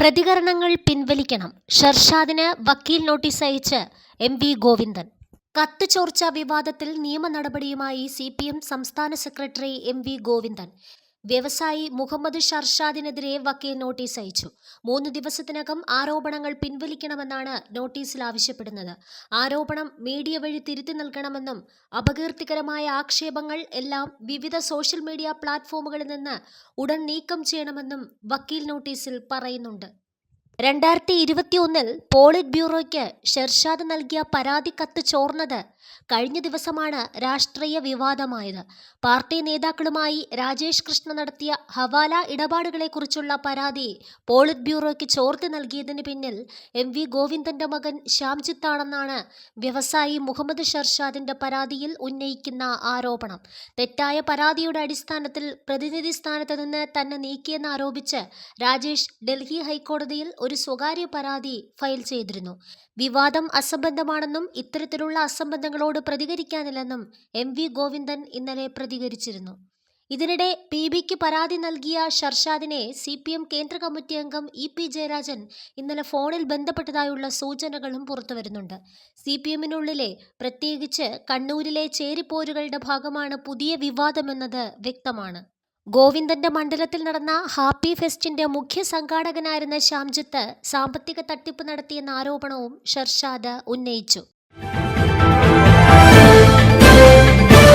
പ്രതികരണങ്ങൾ പിൻവലിക്കണം. ഷർഷാദിന് വക്കീൽ നോട്ടീസ് അയച്ച് എം വി ഗോവിന്ദൻ. കത്ത് ചോർച്ചാ വിവാദത്തിൽ നിയമ നടപടിയുമായി CPM സംസ്ഥാന സെക്രട്ടറി എം വി ഗോവിന്ദൻ വ്യവസായി മുഹമ്മദ് ഷർഷാദിനെതിരെ വക്കീൽ നോട്ടീസ് അയച്ചു. 3 ദിവസത്തിനകം ആരോപണങ്ങൾ പിൻവലിക്കണമെന്നാണ് നോട്ടീസിൽ ആവശ്യപ്പെടുന്നത്. ആരോപണം മീഡിയ വഴി തിരുത്തി നൽകണമെന്നും അപകീർത്തികരമായ ആക്ഷേപങ്ങൾ എല്ലാം വിവിധ സോഷ്യൽ മീഡിയ പ്ലാറ്റ്ഫോമുകളിൽ നിന്ന് ഉടൻ നീക്കം ചെയ്യണമെന്നും വക്കീൽ നോട്ടീസിൽ പറയുന്നുണ്ട്. 2021 പോളിറ്റ് ബ്യൂറോയ്ക്ക് ഷർഷാദ് നൽകിയ പരാതി കത്ത് ചോർന്നത് കഴിഞ്ഞ ദിവസമാണ് രാഷ്ട്രീയ വിവാദമായത്. പാർട്ടി നേതാക്കളുമായി രാജേഷ് കൃഷ്ണ നടത്തിയ ഹവാല ഇടപാടുകളെക്കുറിച്ചുള്ള പരാതി പോളിറ്റ് ബ്യൂറോയ്ക്ക് ചോർത്തി നൽകിയതിന് പിന്നിൽ എം വി ഗോവിന്ദന്റെ മകൻ ശ്യാംജിത്താണെന്നാണ് വ്യവസായി മുഹമ്മദ് ഷർഷാദിന്റെ പരാതിയിൽ ഉന്നയിക്കുന്ന ആരോപണം. തെറ്റായ പരാതിയുടെ അടിസ്ഥാനത്തിൽ പ്രതിനിധി സ്ഥാനത്ത് നിന്ന് തന്നെ നീക്കിയെന്നാരോപിച്ച് രാജേഷ് ഡൽഹി ഹൈക്കോടതിയിൽ ഒരു സ്വകാര്യ പരാതി ഫയൽ ചെയ്തിരുന്നു. വിവാദം അസംബന്ധമാണെന്നും ഇത്തരത്തിലുള്ള അസംബന്ധങ്ങളോട് പ്രതികരിക്കാനില്ലെന്നും എം വി ഗോവിന്ദൻ ഇന്നലെ പ്രതികരിച്ചിരുന്നു. ഇതിനിടെ PBക്ക് പരാതി നൽകിയ ഷർഷാദിനെ CPM കേന്ദ്ര കമ്മിറ്റി അംഗം EP ജയരാജൻ ഇന്നലെ ഫോണിൽ ബന്ധപ്പെട്ടതായുള്ള സൂചനകളും പുറത്തുവരുന്നുണ്ട്. CPMനുള്ളിലെ പ്രത്യേകിച്ച് കണ്ണൂരിലെ ചേരിപ്പോരുകളുടെ ഭാഗമാണ് പുതിയ വിവാദമെന്നത് വ്യക്തമാണ്. ഗോവിന്ദന്റെ മണ്ഡലത്തിൽ നടന്ന ഹാപ്പി ഫെസ്റ്റിന്റെ മുഖ്യ സംഘാടകനായിരുന്ന ശ്യാംജിത്ത് സാമ്പത്തിക തട്ടിപ്പ് നടത്തിയെന്ന ആരോപണവും ഷർഷാദ് ഉന്നയിച്ചു.